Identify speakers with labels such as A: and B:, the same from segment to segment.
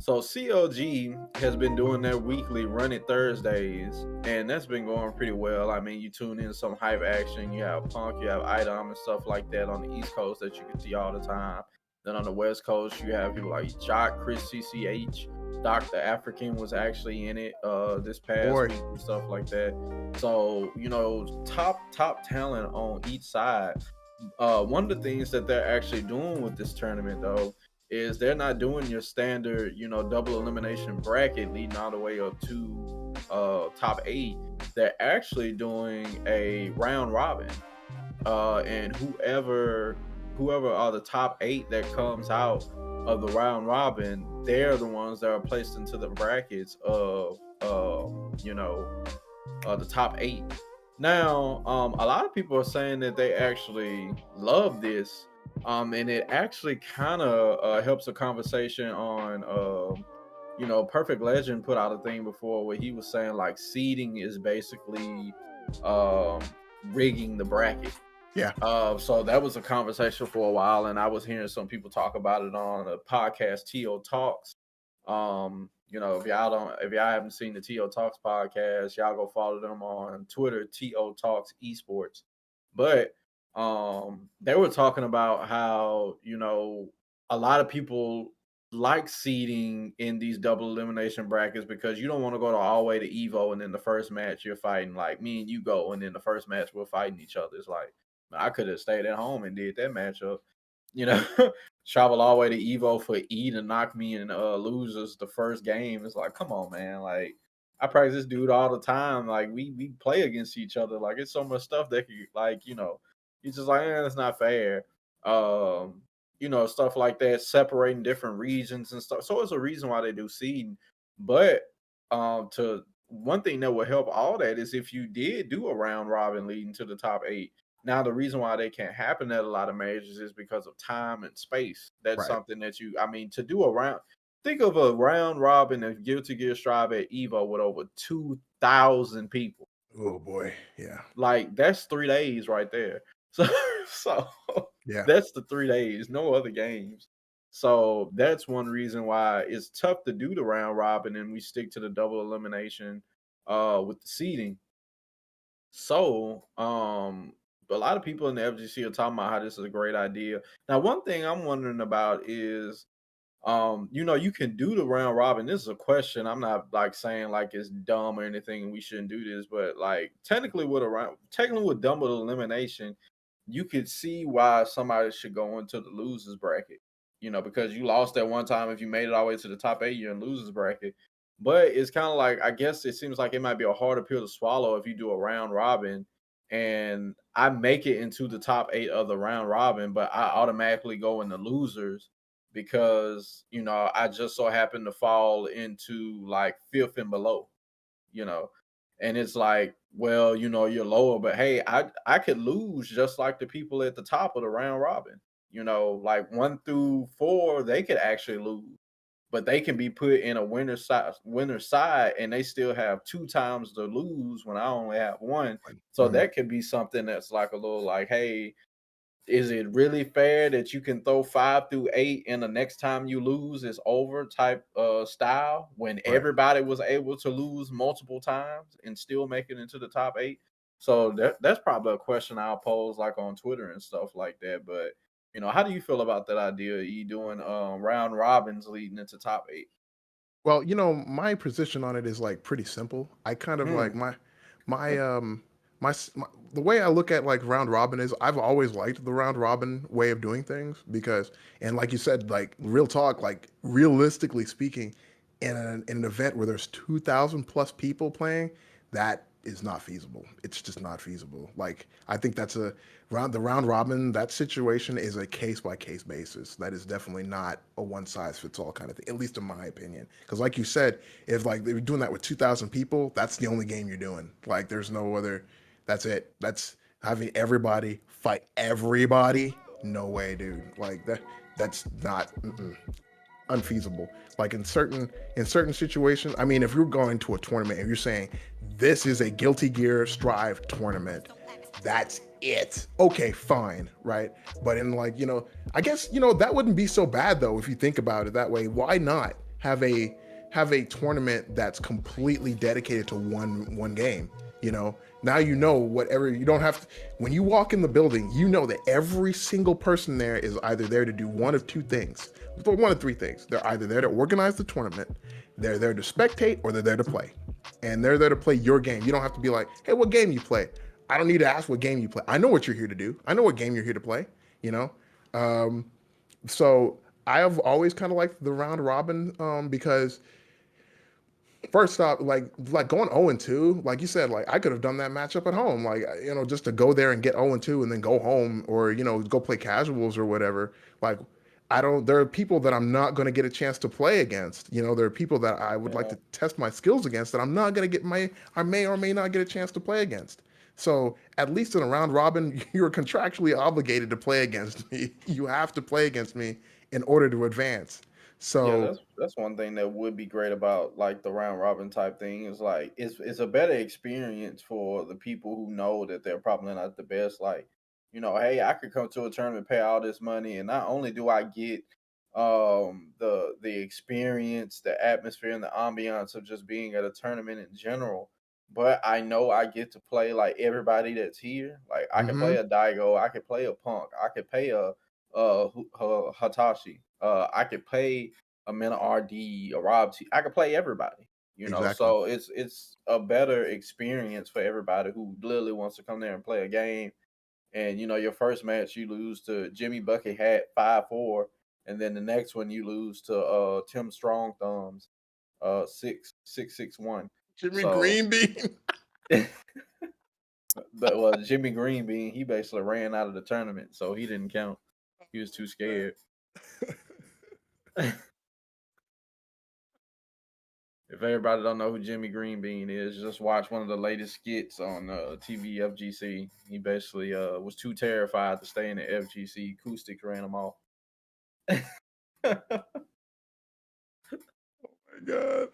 A: So CLG has been doing their weekly Run It Thursdays, and that's been going pretty well. I mean, you tune in some hype action, you have Punk, you have Item and stuff like that on the East Coast that you can see all the time. Then on the West Coast, you have people like Jock, Chris CCH, Dr. African was actually in it this past
B: Boy.
A: week and stuff like that. So, top talent on each side. One of the things that they're actually doing with this tournament though is they're not doing your standard, double elimination bracket leading all the way up to top 8. They're actually doing a round robin. And whoever are the top 8 that comes out of the round robin, they're the ones that are placed into the brackets of the top 8. Now, a lot of people are saying that they actually love this, and it actually kind of helps a conversation on, Perfect Legend put out a thing before where he was saying like seeding is basically um, rigging the bracket.
B: Yeah.
A: So that was a conversation for a while, and I was hearing some people talk about it on a podcast, TO Talks. If y'all haven't seen the TO Talks podcast, y'all go follow them on Twitter, TO Talks Esports. But they were talking about how, a lot of people like seeding in these double elimination brackets because you don't want to go all the way to Evo and then the first match you're fighting, like me and you go, and then the first match we're fighting each other. It's like, I could have stayed at home and did that matchup. You know, travel all the way to Evo for E to knock me in losers the first game. It's like, come on, man. Like, I practice this dude all the time. Like, we play against each other. Like, it's so much stuff that could, like, it's just like, that's not fair. Stuff like that, separating different regions and stuff. So it's a reason why they do seeding. But to one thing that would help all that is if you did do a round robin leading to the top 8. Now, the reason why they can't happen at a lot of majors is because of time and space. That's
B: Right.
A: something that to do a round, think of a round robin of Guilty Gear Strive at Evo with over 2,000 people.
B: Oh boy. Yeah.
A: Like, that's 3 days right there. So
B: Yeah.
A: that's the 3 days, no other games. So that's one reason why it's tough to do the round robin and we stick to the double elimination with the seeding. So, a lot of people in the FGC are talking about how this is a great idea. Now, one thing I'm wondering about is, you can do the round robin. This is a question. I'm not like saying like it's dumb or anything and we shouldn't do this, but like technically with double elimination, you could see why somebody should go into the losers bracket. Because you lost that one time. If you made it all the way to the top 8, you're in losers bracket. But it's kind of like, I guess it seems like it might be a harder pill to swallow if you do a round robin and I make it into the top 8 of the round robin, but I automatically go in the losers because, I just so happen to fall into like 5th and below, you know. And it's like, well, you're lower, but hey, I could lose just like the people at the top of the round robin. Like 1 through 4, they could actually lose, but they can be put in a winner side, and they still have 2 times to lose when I only have 1. So that could be something that's like a little like, hey, is it really fair that you can throw 5 through 8 and the next time you lose is over type style when everybody was able to lose multiple times and still make it into the top 8? So that's probably a question I'll pose like on Twitter and stuff like that. But how do you feel about that idea? You doing round robins leading into top 8?
B: Well, my position on it is like pretty simple. I kind of like my the way I look at like round robin is I've always liked the round robin way of doing things because, and like you said, like real talk, like realistically speaking, in an event where there's 2,000 plus people playing, that is not feasible. It's just not feasible. Like I think that's the round robin, that situation is a case by case basis. That is definitely not a one size fits all kind of thing, at least in my opinion. Because like you said, if like they're doing that with 2,000 people, that's the only game you're doing. Like there's no other. That's it. That's having everybody fight everybody. No way, dude. Like that. That's not. Unfeasible. Like in certain situations, I mean, if you're going to a tournament and you're saying this is a Guilty Gear Strive tournament, that's it. Okay, fine, right? But in like, I guess, that wouldn't be so bad though if you think about it that way. Why not have a tournament that's completely dedicated to one game. You know, now you know whatever you don't have to, when you walk in the building, you know that every single person there is either there to do one of two things, one of three things. They're either there to organize the tournament, they're there to spectate, or they're there to play. And they're there to play your game. You don't have to be like, hey, what game you play? I don't need to ask what game you play. I know what you're here to do. I know what game you're here to play. You know, um, so I have always kind of liked the round robin because first off, like going 0 and 2, like you said, like I could have done that matchup at home, like just to go there and get 0 and 2 and then go home, or go play casuals or whatever. Like I don't. There are people that I'm not going to get a chance to play against. There are people that I would like
A: Yeah.
B: to test my skills against that I'm not going to get I may or may not get a chance to play against. So at least in a round robin, you're contractually obligated to play against me. You have to play against me in order to advance.
A: Yeah,
B: So
A: that's one thing that would be great about like the round robin type thing is like it's a better experience for the people who know that they're probably not the best. Like, hey, I could come to a tournament, pay all this money, and not only do I get the experience, the atmosphere, and the ambiance of just being at a tournament in general, but I know I get to play like everybody that's here. Like I can play
B: hmm
A: a Daigo, I could play a Punk, I could play a Hatashi, I could play a Mina RD, a Rob T. I could play everybody,
B: exactly.
A: So it's a better experience for everybody who literally wants to come there and play a game. And your first match you lose to Jimmy Bucket Hat 5-4, and then the next one you lose to Tim Strong Thumbs 6-6-6-1.
B: Jimmy
A: So
B: Green Bean.
A: but Jimmy Green Bean, he basically ran out of the tournament, so he didn't count. He was too scared. If everybody don't know who Jimmy Green Bean is, just watch one of the latest skits on TVFGC. He basically was too terrified to stay in the FGC. Acoustics ran him off.
B: God.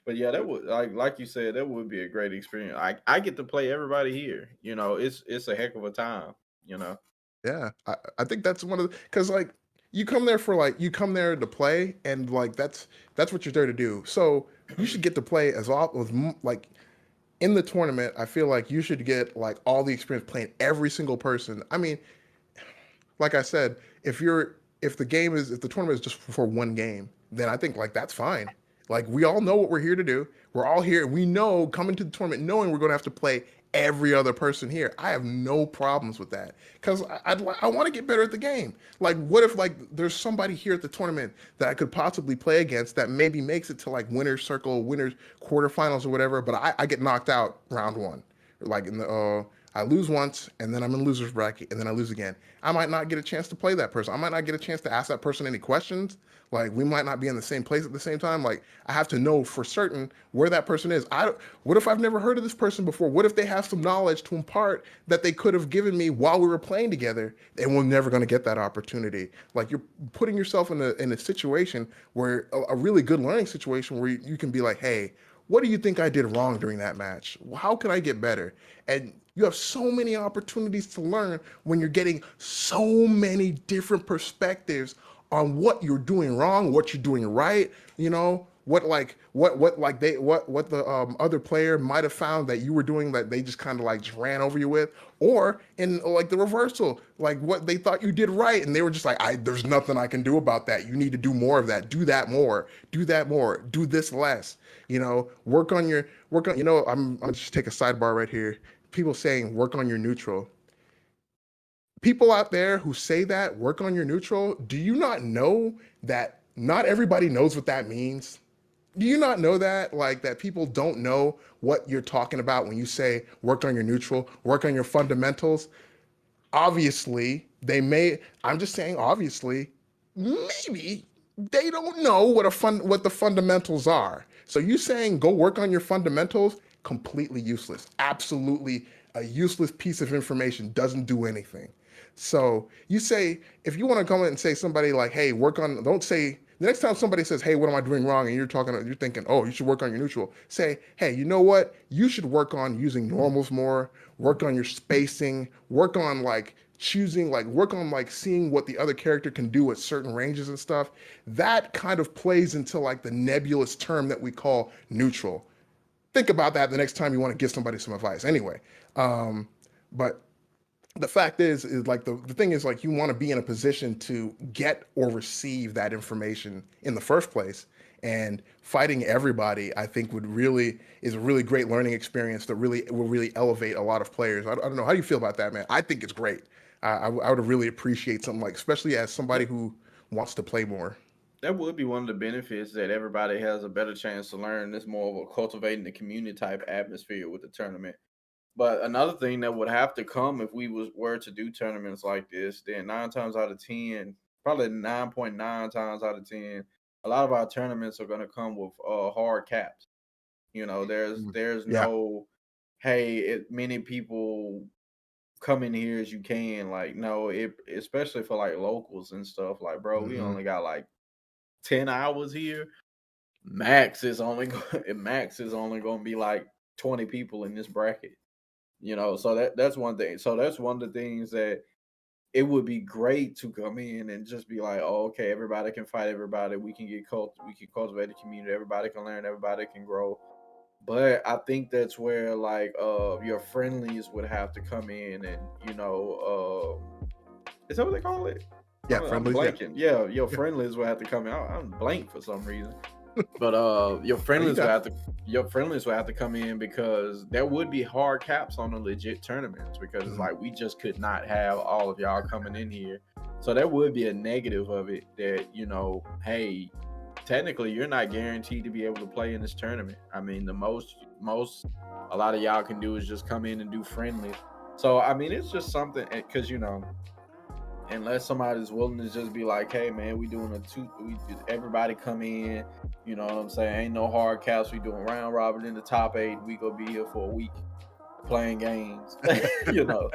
A: But yeah, that would like you said, that would be a great experience. I get to play everybody here. It's a heck of a time. You know.
B: Yeah, I think that's one of the because like you come there for like you come there to play and like that's what you're there to do. So you should get to play as all with like in the tournament. I feel like you should get like all the experience playing every single person. I mean, like I said, if the tournament is just for one game, then I think like that's fine. Like we all know what we're here to do. We're all here. We know coming to the tournament knowing we're going to have to play every other person here. I have no problems with that because I want to get better at the game. Like what if like there's somebody here at the tournament that I could possibly play against that maybe makes it to like winners circle, winners quarterfinals or whatever, but I get knocked out round one, like in the I lose once, and then I'm in losers bracket, and then I lose again. I might not get a chance to play that person. I might not get a chance to ask that person any questions. Like we might not be in the same place at the same time. Like I have to know for certain where that person is. What if I've never heard of this person before? What if they have some knowledge to impart that they could have given me while we were playing together, and we're never going to get that opportunity? Like you're putting yourself in a situation where a really good learning situation where you can be like, hey, what do you think I did wrong during that match? How can I get better? And you have so many opportunities to learn when you're getting so many different perspectives on what you're doing wrong, what you're doing right, what the other player might have found that you were doing that they just kind of like just ran over you with, or in like the reversal, like what they thought you did right and they were just like, I there's nothing I can do about that. You need to do more of that. Do that more. Do that more. Do this less. Work on. I'll just take a sidebar right here. People saying work on your neutral. People out there who say that work on your neutral, do you not know that not everybody knows what that means? Do you not know that? Like that people don't know what you're talking about when you say work on your neutral, work on your fundamentals. Obviously, I'm just saying obviously, maybe they don't know what the fundamentals are. So you saying go work on your fundamentals, completely useless. Absolutely a useless piece of information, doesn't do anything. So you say if you want to come in and say somebody like, hey, don't say the next time somebody says, hey, what am I doing wrong? And you're thinking, oh, you should work on your neutral. Say, hey, you know what? You should work on using normals more, work on your spacing, work on like choosing, like work on like seeing what the other character can do at certain ranges and stuff. That kind of plays into like the nebulous term that we call neutral. Think about that the next time you want to give somebody some advice. Anyway, but the fact is like the thing is like you want to be in a position to get or receive that information in the first place. And fighting everybody, I think, would really is a really great learning experience that really will really elevate a lot of players. I don't know how do you feel about that, man. I think it's great. I would really appreciate something like, especially as somebody
A: That
B: who wants to play more.
A: that would be one of the benefits that everybody has a better chance to learn. It's more of a cultivating the community type atmosphere with the tournament. But another thing that would have to come if we were to do tournaments like this, then 9 times out of 10, probably 9.9 times out of 10, a lot of our tournaments are going to come with hard caps. You know,
B: Mm.
A: there's
B: Yeah.
A: no, hey, many people come in here as you can. Like, no, it especially for like locals and stuff. Like, bro, we
B: Hmm.
A: only got like 10 hours here. Max is only going to be like 20 people in this bracket. You know, so that's one thing. So that's one of the things that it would be great to come in and just be like, oh, okay, everybody can fight everybody. We can cultivate a community. Everybody can learn. Everybody can grow. But I think that's where like your friendlies would have to come in and is that what they call it?
B: Yeah.
A: I'm
B: Friendlies. Yeah.
A: blanking. Yeah, your
B: Yeah.
A: friendlies would have to come in. I'm blank for some reason. But
B: Oh, you got.
A: your friendlies would have to come in because there would be hard caps on the legit tournaments because it's
B: Mhm.
A: like we just could not have all of y'all coming in here. So there would be a negative of it that, hey, technically you're not guaranteed to be able to play in this tournament. I mean, the most a lot of y'all can do is just come in and do friendlies. So I mean, it's just something because unless somebody's willing to just be like, hey man, we doing a two, we everybody come in, you know what I'm saying? Ain't no hard caps. We doing round robin in the top eight. We gonna be here for a week playing games, you know.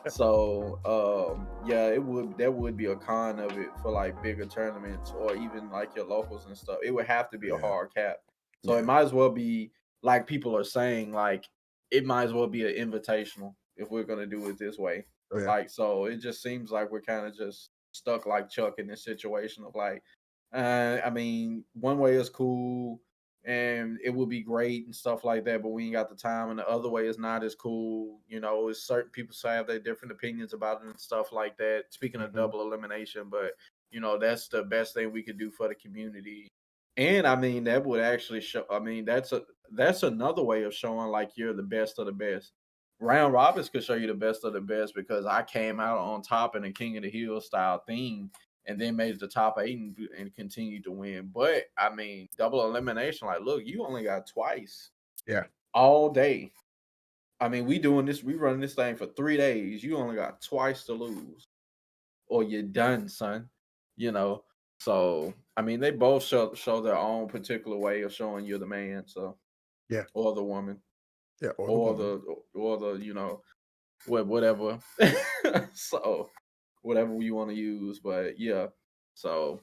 A: So yeah, it would that would be a con of it for like bigger tournaments or even like your locals and stuff. It would have to be a
B: Yeah.
A: hard cap. So it
B: Yeah.
A: might as well be like people are saying, like it might as well be an invitational if we're gonna do it this way.
B: Oh yeah.
A: Like so it just seems like we're kind of just stuck like Chuck in this situation of like I mean, one way is cool and it would be great and stuff like that, but we ain't got the time. And the other way is not as cool. You know, it's certain people say have their different opinions about it and stuff like that. Speaking of
B: Hmm.
A: double elimination, but that's the best thing we could do for the community. And I mean, that would actually show. I mean, that's another way of showing like you're the best of the best. Round robins could show you the best of the best because I came out on top in a King of the Hill style theme and then made it the top eight and continued to win. But I mean, double elimination, like, look, you only got twice
B: Yeah.
A: all day. I mean, we running this thing for 3 days. You only got twice to lose, or you're done, son. You know. So I mean, they both show their own particular way of showing you're the man, so
B: Yeah.
A: or the woman,
B: Yeah. Or the
A: or
B: woman.
A: the whatever. So whatever you want to use, but yeah. So